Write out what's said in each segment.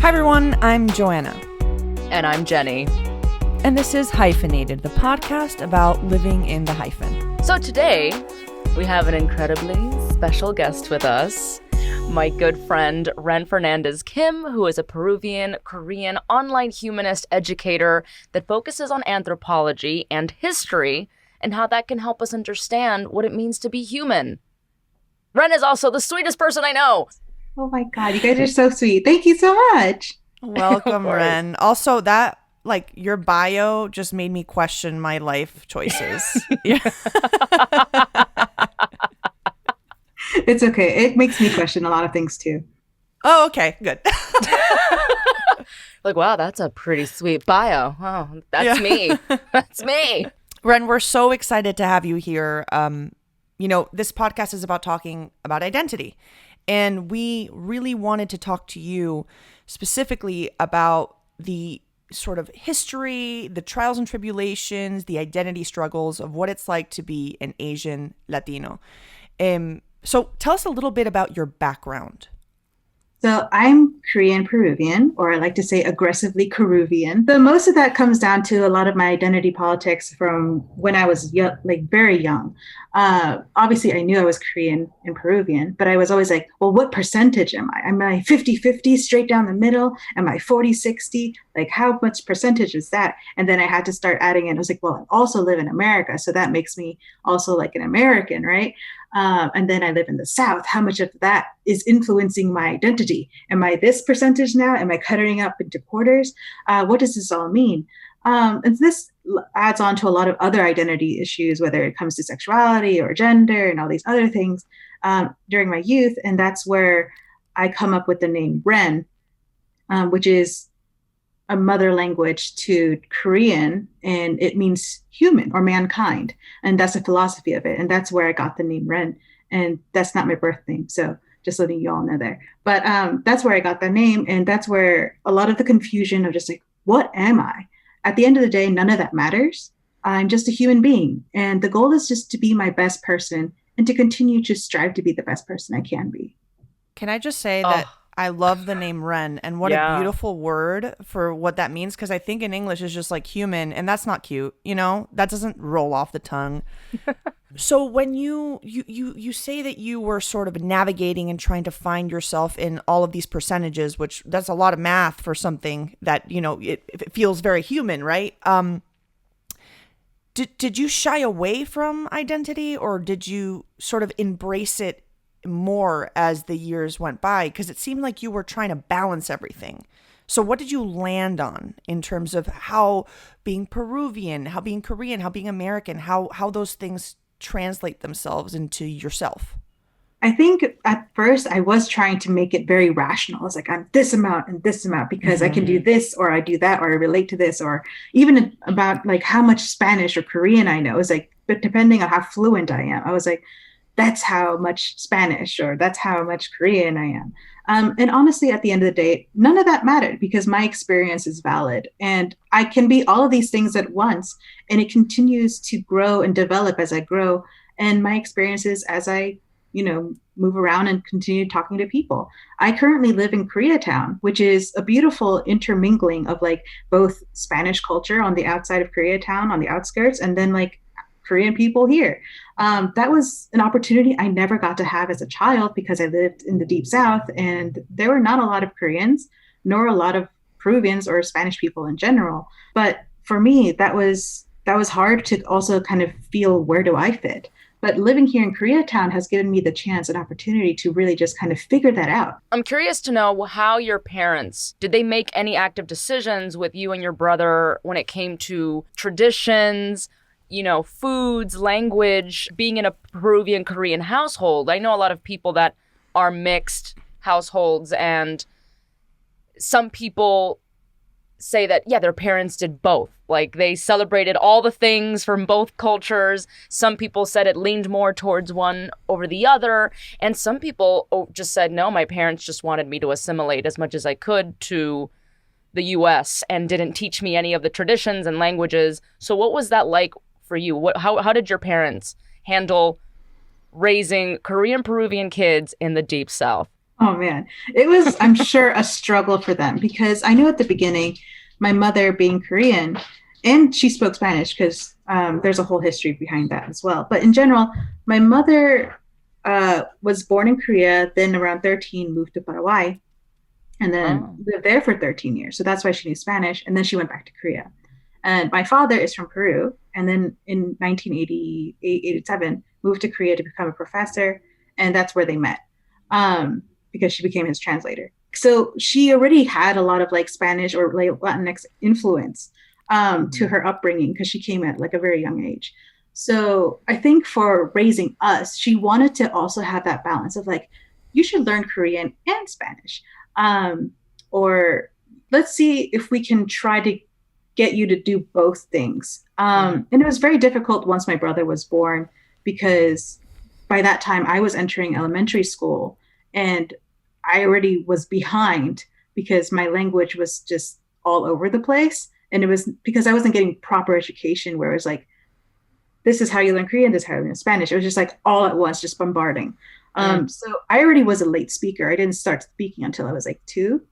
Hi everyone, I'm Joanna. And I'm Jenny. And this is Hyphenated, the podcast about living in the hyphen. So today, we have an incredibly special guest with us, my good friend Ren Fernández-Kim, who is a Peruvian, Korean online humanist educator that focuses on anthropology and history and how that can help us understand what it means to be human. Ren is also the sweetest person I know. Oh my God, you guys are so sweet. Thank you so much. Welcome, Ren. Also, that, your bio just made me question my life choices. It's okay. It makes me question a lot of things too. Oh, okay, good. Wow, that's a pretty sweet bio. Oh, that's me. That's me. Ren, we're so excited to have you here. This podcast is about talking about identity. And we really wanted to talk to you specifically about the sort of history, the trials and tribulations, the identity struggles of what it's like to be an Asian Latino. So tell us a little bit about your background. So I'm Korean-Peruvian, or I like to say aggressively Peruvian. So most of that comes down to a lot of my identity politics from when I was young, very young. Obviously, I knew I was Korean and Peruvian, but I was always like, well, what percentage am I? Am I 50-50 straight down the middle? Am I 40-60? How much percentage is that? And then I had to start adding in. I was like, well, I also live in America, so that makes me also like an American, right? And then I live in the South. How much of that is influencing my identity? Am I this percentage now? Am I cutting up into quarters? What does this all mean? And this adds on to a lot of other identity issues, whether it comes to sexuality or gender and all these other things during my youth. And that's where I come up with the name Ren, which is a mother language to Korean, and it means human or mankind. And that's the philosophy of it. And that's where I got the name Ren. And that's not my birth name. So just letting you all know there. But that's where I got that name. And that's where a lot of the confusion of just what am I? At the end of the day, none of that matters. I'm just a human being. And the goal is just to be my best person and to continue to strive to be the best person I can be. Can I just say that I love the name Ren, and what a beautiful word for what that means, because I think in English it's just human, and that's not cute, that doesn't roll off the tongue. So when you say that you were sort of navigating and trying to find yourself in all of these percentages, which that's a lot of math for something that, it feels very human, right? Did you shy away from identity, or did you sort of embrace it more as the years went by? Because it seemed like you were trying to balance everything. So what did you land on in terms of how being Peruvian, how being Korean, how being American, how those things translate themselves into yourself? I think at first I was trying to make it very rational. It's I'm this amount and this amount because I can do this, or I do that, or I relate to this, or even about how much Spanish or Korean I know. It's but depending on how fluent I am, I was that's how much Spanish, or that's how much Korean I am. And honestly, at the end of the day, none of that mattered because my experience is valid and I can be all of these things at once, and it continues to grow and develop as I grow. And my experiences as I, move around and continue talking to people. I currently live in Koreatown, which is a beautiful intermingling of both Spanish culture on the outside of Koreatown, on the outskirts, and then Korean people here. That was an opportunity I never got to have as a child because I lived in the deep South, and there were not a lot of Koreans, nor a lot of Peruvians or Spanish people in general. But for me, that was hard to also kind of feel, where do I fit? But living here in Koreatown has given me the chance and opportunity to really just kind of figure that out. I'm curious to know how your parents, did they make any active decisions with you and your brother when it came to traditions, foods, language, being in a Peruvian Korean household? I know a lot of people that are mixed households, and some people say that, their parents did both. They celebrated all the things from both cultures. Some people said it leaned more towards one over the other. And some people just said, no, my parents just wanted me to assimilate as much as I could to the U.S. and didn't teach me any of the traditions and languages. So what was that like for you? How did your parents handle raising Korean Peruvian kids in the deep South? Oh man, it was, I'm sure, a struggle for them because I knew at the beginning, my mother being Korean, and she spoke Spanish because there's a whole history behind that as well. But in general, my mother was born in Korea, then around 13 moved to Paraguay, and then lived there for 13 years. So that's why she knew Spanish. And then she went back to Korea. And my father is from Peru. And then in 1988, 87, moved to Korea to become a professor. And that's where they met because she became his translator. So she already had a lot of like Spanish or like Latinx influence to her upbringing because she came at like a very young age. So I think for raising us, she wanted to also have that balance of like, you should learn Korean and Spanish. Or let's see if we can try to get you to do both things. And it was very difficult once my brother was born because by that time I was entering elementary school and I already was behind because my language was just all over the place. And it was because I wasn't getting proper education where it was like, this is how you learn Korean, this is how you learn Spanish. It was just like all at once, just bombarding. So I already was a late speaker. I didn't start speaking until I was like 2.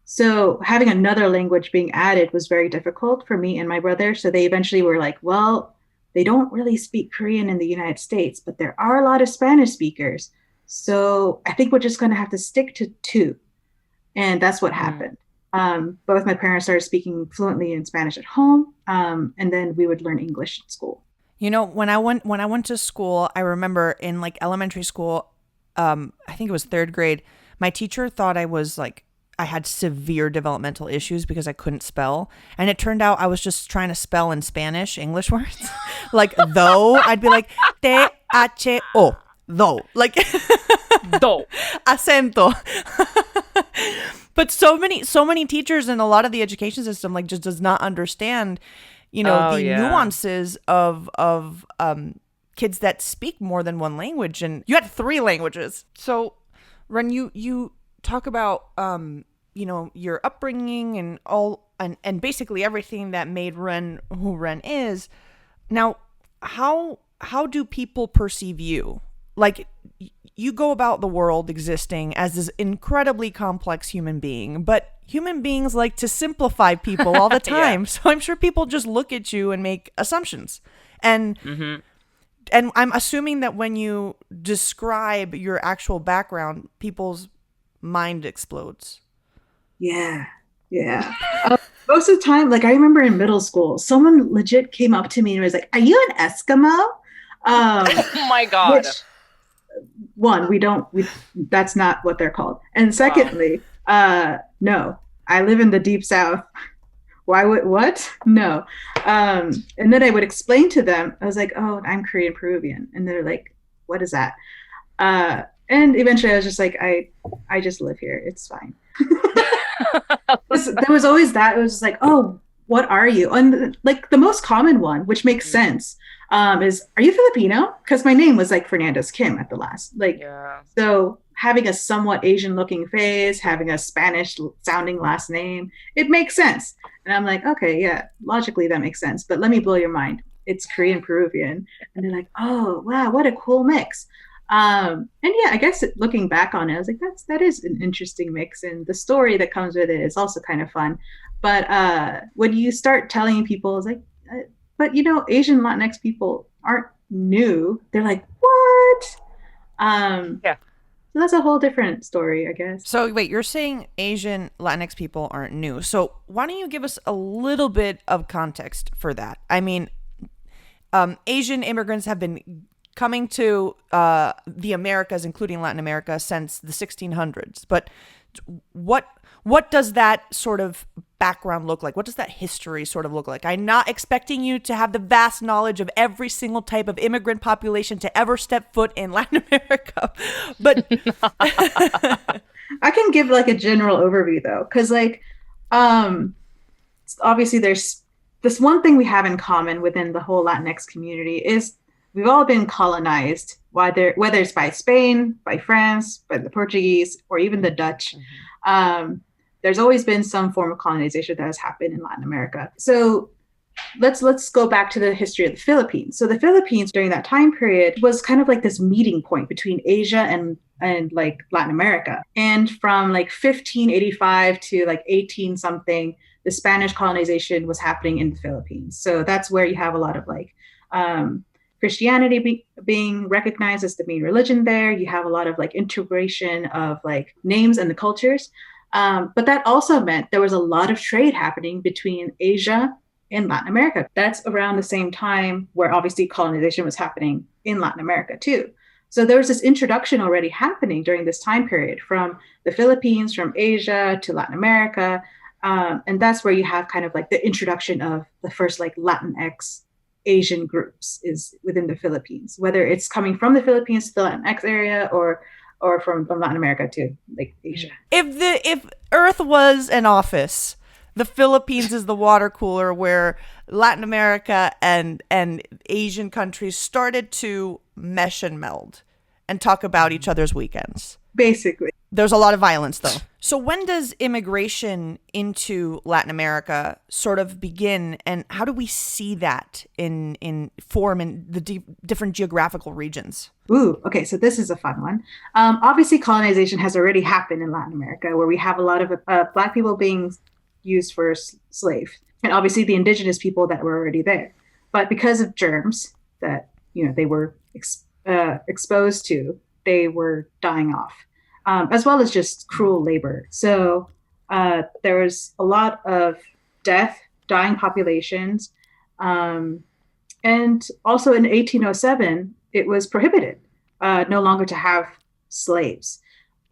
So having another language being added was very difficult for me and my brother. So they eventually were like, well, they don't really speak Korean in the United States, but there are a lot of Spanish speakers. So I think we're just going to have to stick to 2. And that's what happened. Both my parents started speaking fluently in Spanish at home. And then we would learn English in school. You know, when I went to school, I remember in like elementary school, I think it was 3rd grade, my teacher thought I had severe developmental issues because I couldn't spell. And it turned out I was just trying to spell in Spanish English words. Like though, I'd be like T-H-O, though. Like though. Acento. But so many teachers and a lot of the education system like just does not understand, you know, nuances of kids that speak more than one language. And you had 3 languages. So Ren, you talk about you know, your upbringing and all and basically everything that made Ren who Ren is. Now, how do people perceive you? Like, you go about the world existing as this incredibly complex human being, but human beings like to simplify people all the time. So I'm sure people just look at you and make assumptions. And and I'm assuming that when you describe your actual background, people's mind explodes. Yeah. Most of the time, like I remember in middle school, someone legit came up to me and was like, "Are you an Eskimo?" Oh my God. Which, one, that's not what they're called. And secondly, no, I live in the deep South. What? No. And then I would explain to them, I was like, "Oh, I'm Korean-Peruvian." And they're like, "What is that?" And eventually I was just like, I just live here. It's fine. There was always that. It was just like, "Oh, what are you?" And like the most common one, which makes sense, is, "Are you Filipino?" Because my name was like Fernández-Kim at the last. So having a somewhat Asian looking face, having a Spanish sounding last name, it makes sense. And I'm like, okay, yeah, logically that makes sense. But let me blow your mind. It's Korean-Peruvian. And they're like, "Oh, wow, what a cool mix." And yeah, I guess looking back on it, I was like, that is an interesting mix. And the story that comes with it is also kind of fun. But when you start telling people, it's like, but you know, Asian Latinx people aren't new. They're like, what? So that's a whole different story, I guess. So wait, you're saying Asian Latinx people aren't new. So why don't you give us a little bit of context for that? I mean, Asian immigrants have been coming to the Americas, including Latin America, since the 1600s. But what does that sort of background look like? What does that history sort of look like? I'm not expecting you to have the vast knowledge of every single type of immigrant population to ever step foot in Latin America, but I can give like a general overview though, because like obviously there's this one thing we have in common within the whole Latinx community is we've all been colonized, whether it's by Spain, by France, by the Portuguese, or even the Dutch. There's always been some form of colonization that has happened in Latin America. So let's go back to the history of the Philippines. So the Philippines during that time period was kind of like this meeting point between Asia and and like Latin America. And from like 1585 to like 18 something, the Spanish colonization was happening in the Philippines. So that's where you have a lot of like Christianity being recognized as the main religion there. You have a lot of like integration of like names and the cultures. But that also meant there was a lot of trade happening between Asia and Latin America. That's around the same time where obviously colonization was happening in Latin America too. So there was this introduction already happening during this time period from the Philippines, from Asia to Latin America. And that's where you have kind of like the introduction of the first like Latinx Asian groups is within the Philippines, whether it's coming from the Philippines to the Latinx area or from Latin America to like Asia. If Earth was an office, the Philippines is the water cooler where Latin America and Asian countries started to mesh and meld and talk about each other's weekends. Basically. There's a lot of violence, though. So when does immigration into Latin America sort of begin, and how do we see that in form in the different geographical regions? Ooh, okay, so this is a fun one. Obviously, colonization has already happened in Latin America, where we have a lot of Black people being used for slaves, and obviously the indigenous people that were already there. But because of germs that they were exposed to, they were dying off, as well as just cruel labor. So there was a lot of death, dying populations, and also in 1807, it was prohibited no longer to have slaves.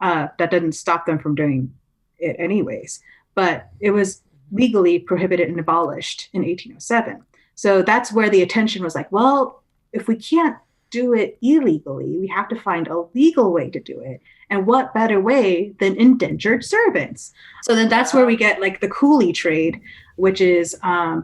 That didn't stop them from doing it anyways, but it was legally prohibited and abolished in 1807. So that's where the attention was like, well, if we can't do it illegally, we have to find a legal way to do it. And what better way than indentured servants? So then that's where we get like the coolie trade, which is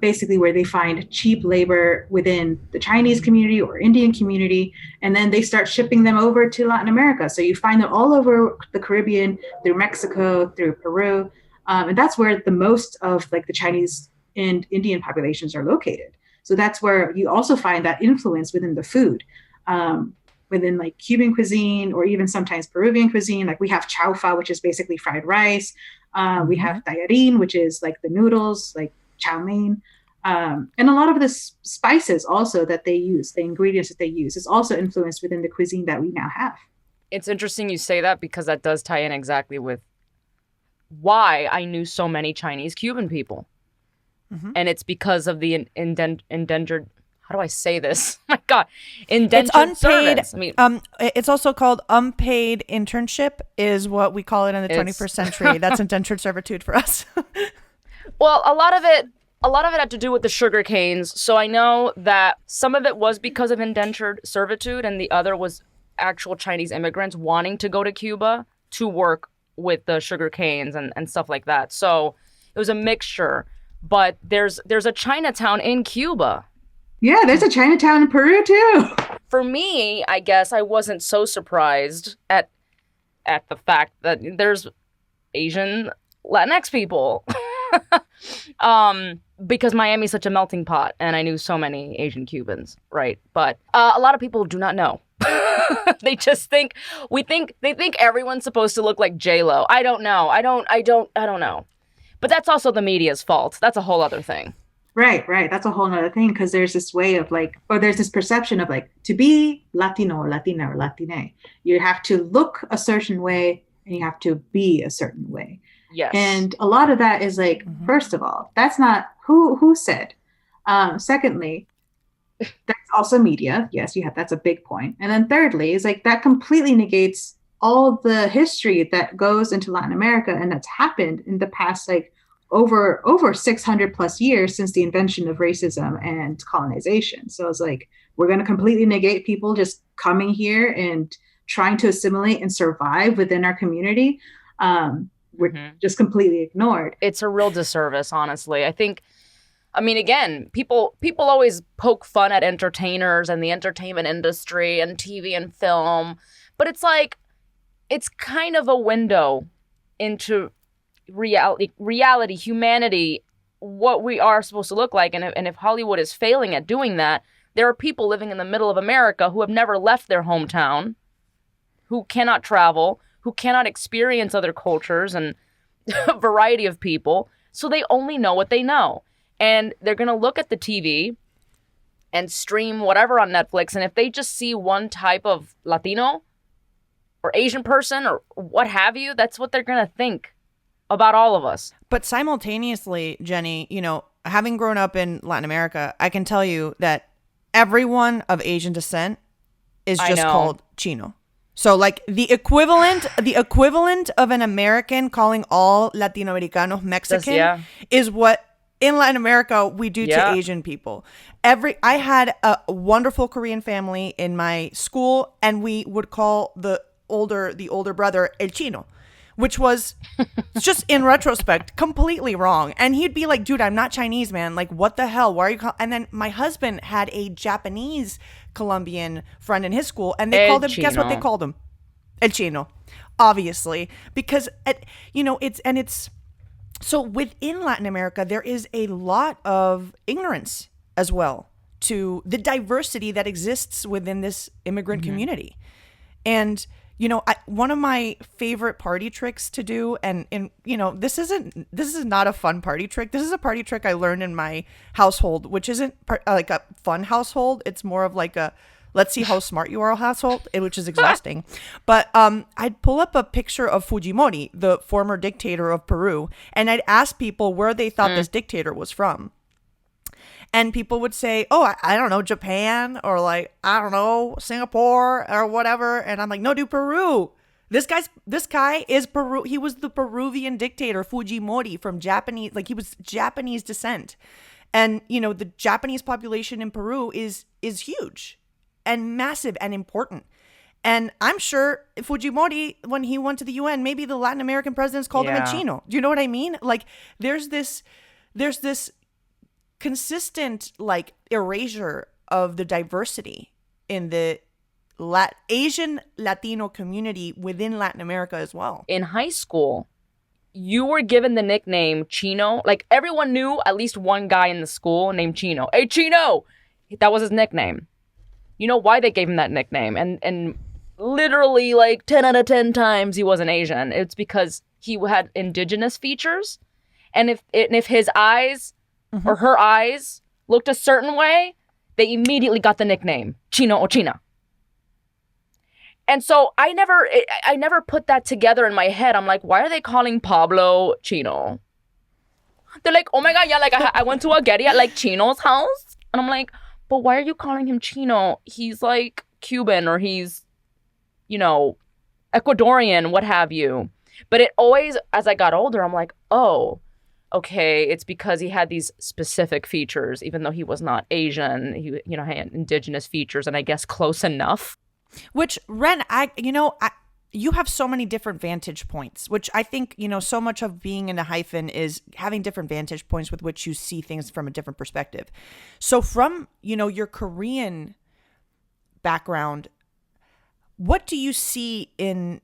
basically where they find cheap labor within the Chinese community or Indian community, and then they start shipping them over to Latin America. So you find them all over the Caribbean, through Mexico, through Peru, and that's where the most of like the Chinese and Indian populations are located. So that's where you also find that influence within the food. Within like Cuban cuisine or even sometimes Peruvian cuisine, like we have chaufa, which is basically fried rice. We have tallarín, which is like the noodles, like chow mein. And a lot of the spices also that they use, the ingredients that they use, is also influenced within the cuisine that we now have. It's interesting you say that because that does tie in exactly with why I knew so many Chinese Cuban people. And it's because of the endangered. How do I say this? My God, indentured unpaid service. I mean, it's also called unpaid internship, is what we call it in the 21st century. That's indentured servitude for us. Well, a lot of it had to do with the sugar canes. So I know that some of it was because of indentured servitude, and the other was actual Chinese immigrants wanting to go to Cuba to work with the sugar canes and stuff like that. So it was a mixture. But there's a Chinatown in Cuba. Yeah, there's a Chinatown in Peru too. For me, I guess I wasn't so surprised at the fact that there's Asian Latinx people. Because Miami's such a melting pot and I knew so many Asian Cubans, right? But a lot of people do not know. They just think they think everyone's supposed to look like J-Lo. I don't know. I don't know. But that's also the media's fault. That's a whole other thing. Right. That's a whole other thing, because there's this way of like, or there's this perception of like, to be Latino or Latina or Latine, you have to look a certain way and you have to be a certain way. Yes. And a lot of that is like, first of all, that's not who said. Secondly, that's also media. Yes, that's a big point. And then thirdly, is like that completely negates all the history that goes into Latin America and that's happened in the past, like, over 600 plus years since the invention of racism and colonization. So it's like, we're going to completely negate people just coming here and trying to assimilate and survive within our community. We're just completely ignored. It's a real disservice, honestly. I mean, again, people always poke fun at entertainers and the entertainment industry and TV and film, but it's like, it's kind of a window into reality, humanity, what we are supposed to look like. And if Hollywood is failing at doing that, there are people living in the middle of America who have never left their hometown, who cannot travel, who cannot experience other cultures and a variety of people. So they only know what they know. And they're going to look at the TV and stream whatever on Netflix. And if they just see one type of Latino or Asian person or what have you, that's what they're going to think about all of us. But simultaneously, Jenny, you know, having grown up in Latin America, I can tell you that everyone of Asian descent is just called Chino. So like the equivalent of an American calling all Latinoamericanos Mexican is what in Latin America we do to Asian people. I had a wonderful Korean family in my school, and we would call the older brother El Chino, which was just in retrospect completely wrong. And he'd be like, dude, I'm not Chinese, man. Like, what the hell? Why are you And then my husband had a Japanese Colombian friend in his school, and they called him, guess what they called him? El Chino, obviously, because, it's so within Latin America, there is a lot of ignorance as well to the diversity that exists within this immigrant community. And one of my favorite party tricks to do, and this is not a fun party trick. This is a party trick I learned in my household, which isn't like a fun household. It's more of like a let's see how smart you are household, which is exhausting. But I'd pull up a picture of Fujimori, the former dictator of Peru, and I'd ask people where they thought this dictator was from. And people would say, oh, I don't know, Japan, or like, I don't know, Singapore or whatever. And I'm like, no, dude, Peru. This guy is Peru. He was the Peruvian dictator, Fujimori, from Japanese, like he was Japanese descent. And, the Japanese population in Peru is huge and massive and important. And I'm sure Fujimori, when he went to the UN, maybe the Latin American presidents called him a Chino. Do you know what I mean? Like there's this consistent like erasure of the diversity in the Asian Latino community within Latin America as well. In high school, you were given the nickname Chino. Like everyone knew at least one guy in the school named Chino. Hey, Chino! That was his nickname. You know why they gave him that nickname? And literally like 10 out of 10 times he wasn't Asian. It's because he had indigenous features. And if his eyes or her eyes looked a certain way, they immediately got the nickname Chino or China. And so I never put that together in my head. I'm like, why are they calling Pablo Chino? They're like, oh my God, yeah, like I went to a Getty at like Chino's house. And I'm like, but why are you calling him Chino? He's like Cuban or he's, Ecuadorian, what have you. But it always, as I got older, I'm like, oh, okay, it's because he had these specific features, even though he was not Asian. He, had indigenous features and I guess close enough. Which, Ren, you have so many different vantage points, which I think, so much of being in a hyphen is having different vantage points with which you see things from a different perspective. So from, your Korean background, what do you see in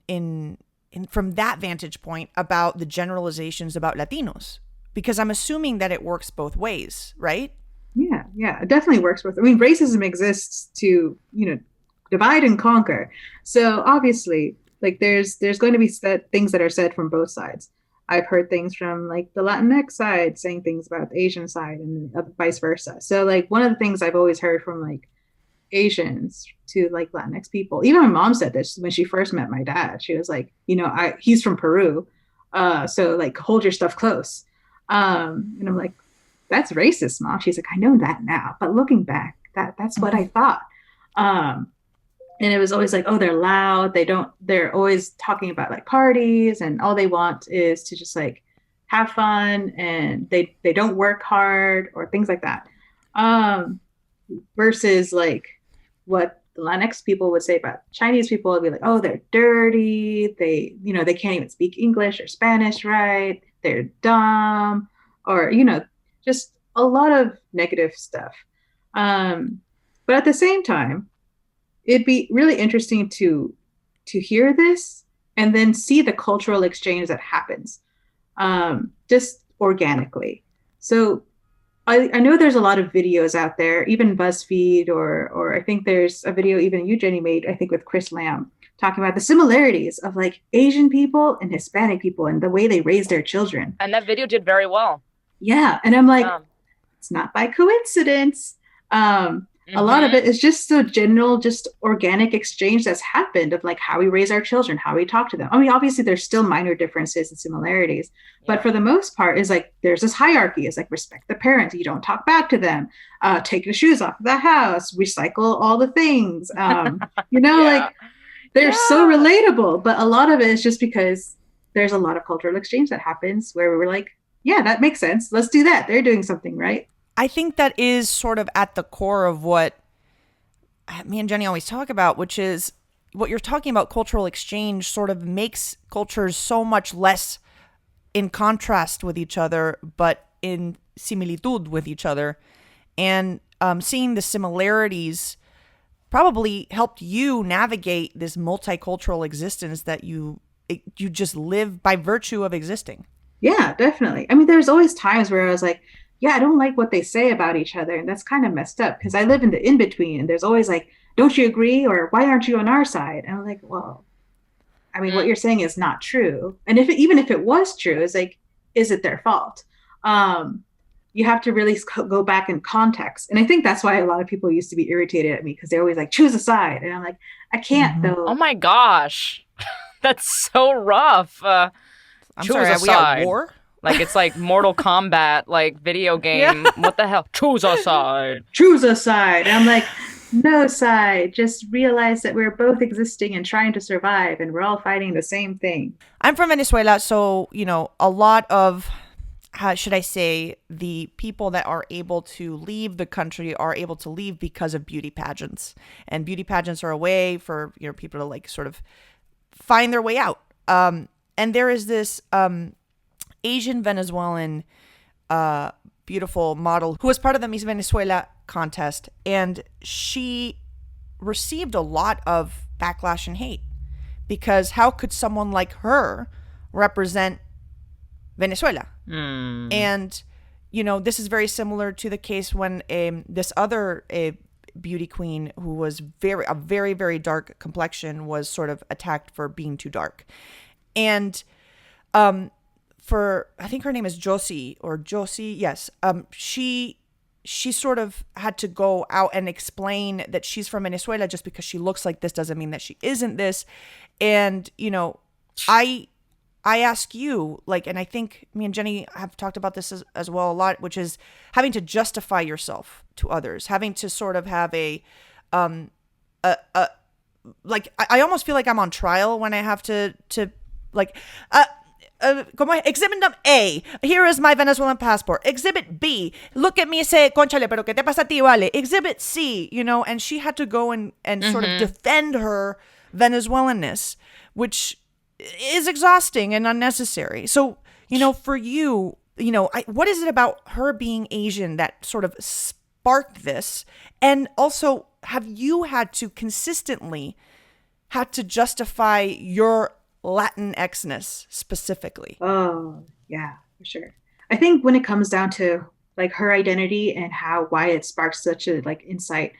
from that vantage point about the generalizations about Latinos? Because I'm assuming that it works both ways, right? Yeah, it definitely works both. I mean, racism exists to, divide and conquer. So obviously, like there's going to be things that are said from both sides. I've heard things from like the Latinx side saying things about the Asian side and vice versa. So like one of the things I've always heard from like Asians to like Latinx people, even my mom said this when she first met my dad. She was like, he's from Peru. So like hold your stuff close. And I'm like, that's racist, Mom. She's like, I know that now, but looking back, that's what I thought. And it was always like, oh, they're loud. They're always talking about like parties and all they want is to just like have fun and they don't work hard or things like that. Versus like what the Latinx people would say about Chinese people would be like, oh, they're dirty. They can't even speak English or Spanish right. They're dumb or, just a lot of negative stuff. But at the same time, it'd be really interesting to hear this and then see the cultural exchange that happens just organically. So I know there's a lot of videos out there, even BuzzFeed, or I think there's a video even you, Jenny, made, I think with Chris Lamb, talking about the similarities of like Asian people and Hispanic people and the way they raise their children. And that video did very well. Yeah. And I'm like, it's not by coincidence. A lot of it is just the general, just organic exchange that's happened of like how we raise our children, how we talk to them. I mean, obviously there's still minor differences and similarities, but for the most part is like, there's this hierarchy. It's like, respect the parents. You don't talk back to them, take your shoes off of the house, recycle all the things. Like they're so relatable, but a lot of it is just because there's a lot of cultural exchange that happens where we're like, yeah, that makes sense. Let's do that. They're doing something right. I think that is sort of at the core of what me and Jenny always talk about, which is what you're talking about. Cultural exchange sort of makes cultures so much less in contrast with each other, but in similitud with each other. And seeing the similarities probably helped you navigate this multicultural existence that you just live by virtue of existing. Yeah, definitely. I mean, there's always times where I was like, yeah, I don't like what they say about each other. And that's kind of messed up because I live in the in-between. And there's always like, don't you agree? Or why aren't you on our side? And I'm like, well, I mean, what you're saying is not true. And even if it was true, it's like, is it their fault? You have to really go back in context. And I think that's why a lot of people used to be irritated at me because they're always like, choose a side. And I'm like, I can't though. Oh my gosh. That's so rough. I'm sorry, are we at war? Like it's like Mortal Kombat, like video game. Yeah. What the hell? Choose a side. Choose a side. And I'm like, no side. Just realize that we're both existing and trying to survive, and we're all fighting the same thing. I'm from Venezuela, so a lot of, how should I say, the people that are able to leave the country are able to leave because of beauty pageants, and beauty pageants are a way for people to like sort of find their way out. And there is this Asian Venezuelan beautiful model who was part of the Miss Venezuela contest, and she received a lot of backlash and hate because how could someone like her represent Venezuela? And this is very similar to the case when this other beauty queen who was a very, very dark complexion was sort of attacked for being too dark. And I think her name is Josie. Yes. She sort of had to go out and explain that she's from Venezuela. Just because she looks like this doesn't mean that she isn't this. And, I ask you, like, and I think me and Jenny have talked about this as well a lot, which is having to justify yourself to others, having to sort of have I almost feel like I'm on trial when I have to like, Exhibit number A, here is my Venezuelan passport. Exhibit B, look at me and say, conchale, pero que te pasa a ti, vale? Exhibit C, and she had to go and sort of defend her Venezuelanness, which is exhausting and unnecessary. So, for you, what is it about her being Asian that sort of sparked this? And also, have you had to consistently justify your Latinx-ness specifically? Oh, yeah, for sure. I think when it comes down to like her identity and why it sparks such a like insight,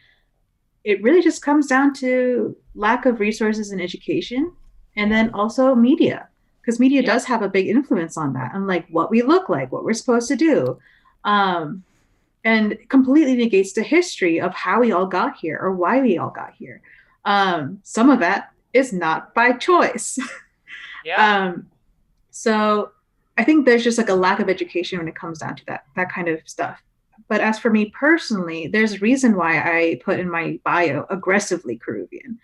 it really just comes down to lack of resources and education, and then also media, because media does have a big influence on that, and like what we look like, what we're supposed to do, and completely negates the history of how we all got here or why we all got here. Some of that is not by choice. So I think there's just like a lack of education when it comes down to that kind of stuff. But as for me personally, there's a reason why I put in my bio aggressively Peruvian.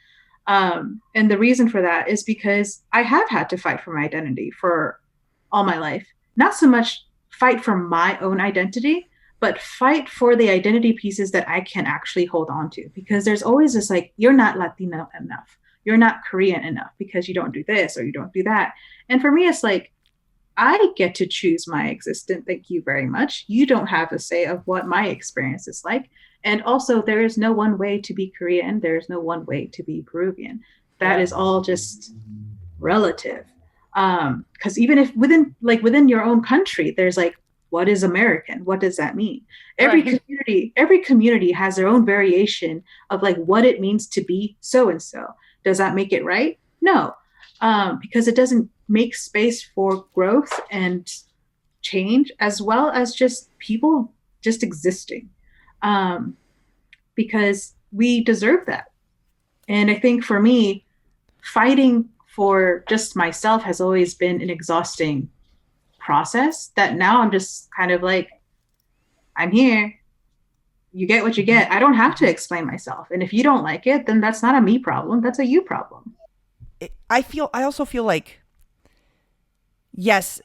And the reason for that is because I have had to fight for my identity for all my life. Not so much fight for my own identity, but fight for the identity pieces that I can actually hold on to. Because there's always this like, you're not Latino enough. You're not Korean enough because you don't do this or you don't do that. And for me, it's like, I get to choose my existence. Thank you very much. You don't have a say of what my experience is like. And also, there is no one way to be Korean. There is no one way to be Peruvian. That is all just relative. Because even if within your own country, there's like what is American? What does that mean? Every community has their own variation of like what it means to be so and so. Does that make it right? No, because it doesn't make space for growth and change, as well as just people just existing, because we deserve that. And I think for me, fighting for just myself has always been an exhausting process, that now I'm just kind of like, I'm here. You get what you get. I don't have to explain myself. And if you don't like it, then that's not a me problem. That's a you problem. I also feel like, yes,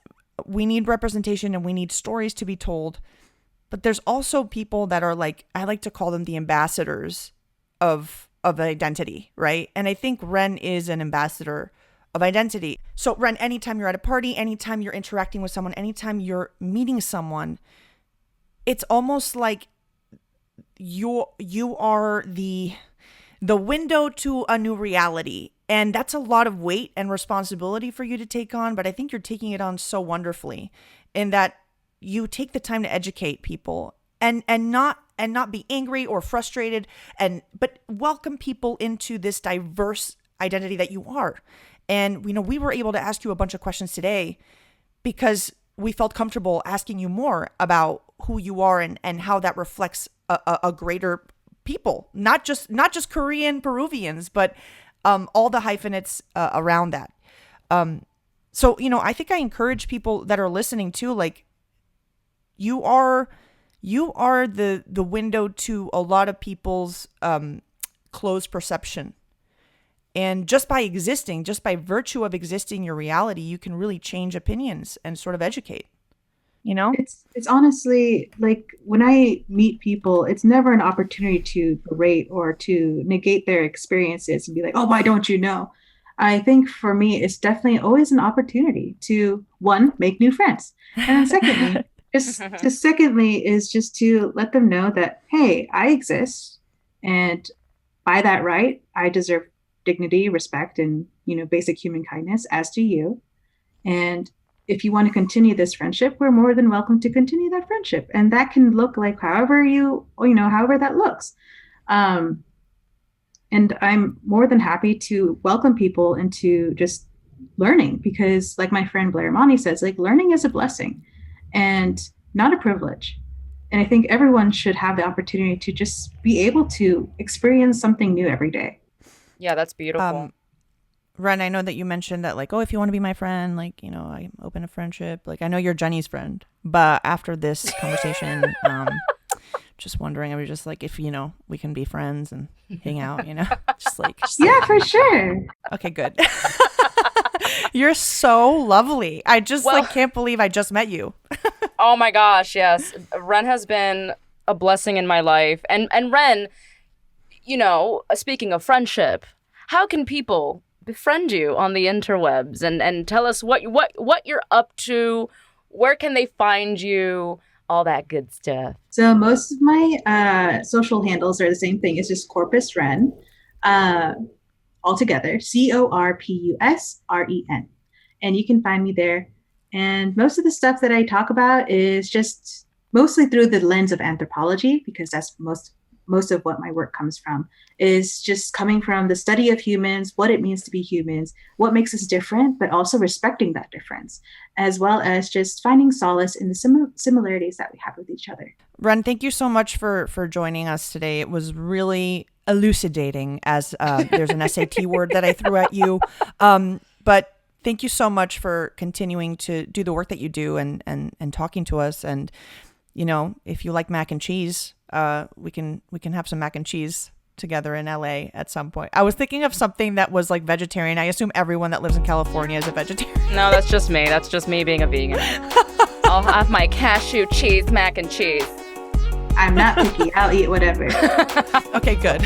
we need representation and we need stories to be told. But there's also people that are like, I like to call them the ambassadors of identity, right? And I think Ren is an ambassador of identity. So Ren, anytime you're at a party, anytime you're interacting with someone, anytime you're meeting someone, it's almost like you are the window to a new reality. And that's a lot of weight and responsibility for you to take on, but I think you're taking it on so wonderfully, in that you take the time to educate people and not be angry or frustrated, but welcome people into this diverse identity that you are. And we were able to ask you a bunch of questions today because we felt comfortable asking you more about who you are and how that reflects a greater people, not just Korean-Peruvians, but all the hyphenates around that. So I think I encourage people that are listening too, like, you are the window to a lot of people's closed perception. And just by virtue of existing your reality, you can really change opinions and sort of educate. It's honestly like, when I meet people, it's never an opportunity to berate or to negate their experiences and be like, oh, why don't you know? I think for me, it's definitely always an opportunity to, one, make new friends. And then secondly is just to let them know that, hey, I exist. And by that right, I deserve dignity, respect, and, basic human kindness, as do you. And if you want to continue this friendship, we're more than welcome to continue that friendship. And that can look like however that looks. And I'm more than happy to welcome people into just learning, because like my friend Blair Monty says, like, learning is a blessing and not a privilege. And I think everyone should have the opportunity to just be able to experience something new every day. Yeah, that's beautiful. Ren, I know that you mentioned that, like, oh, if you want to be my friend, like, I'm open to friendship. Like, I know you're Jenny's friend, but after this conversation, just wondering, I was just like, if, we can be friends and hang out, just like. Yeah, for sure. Okay, good. You're so lovely. I just can't believe I just met you. Oh my gosh, yes. Ren has been a blessing in my life. And Ren, speaking of friendship, how can people befriend you on the interwebs and tell us what you're up to? Where can they find you? All that good stuff. So most of my social handles are the same thing. It's just Corpus Ren, all together, CORPUSREN. And you can find me there. And most of the stuff that I talk about is just mostly through the lens of anthropology, because that's most of what my work comes from, is just coming from the study of humans, what it means to be humans, what makes us different, but also respecting that difference, as well as just finding solace in the similarities that we have with each other. Ren, thank you so much for joining us today. It was really elucidating, as there's an SAT word that I threw at you. But thank you so much for continuing to do the work that you do and talking to us. And, if you like mac and cheese, we can have some mac and cheese together in LA at some point. I was thinking of something that was like vegetarian. I assume everyone that lives in California is a vegetarian. No, that's just me. That's just me being a vegan. I'll have my cashew cheese mac and cheese. I'm not picky. I'll eat whatever. Okay, good.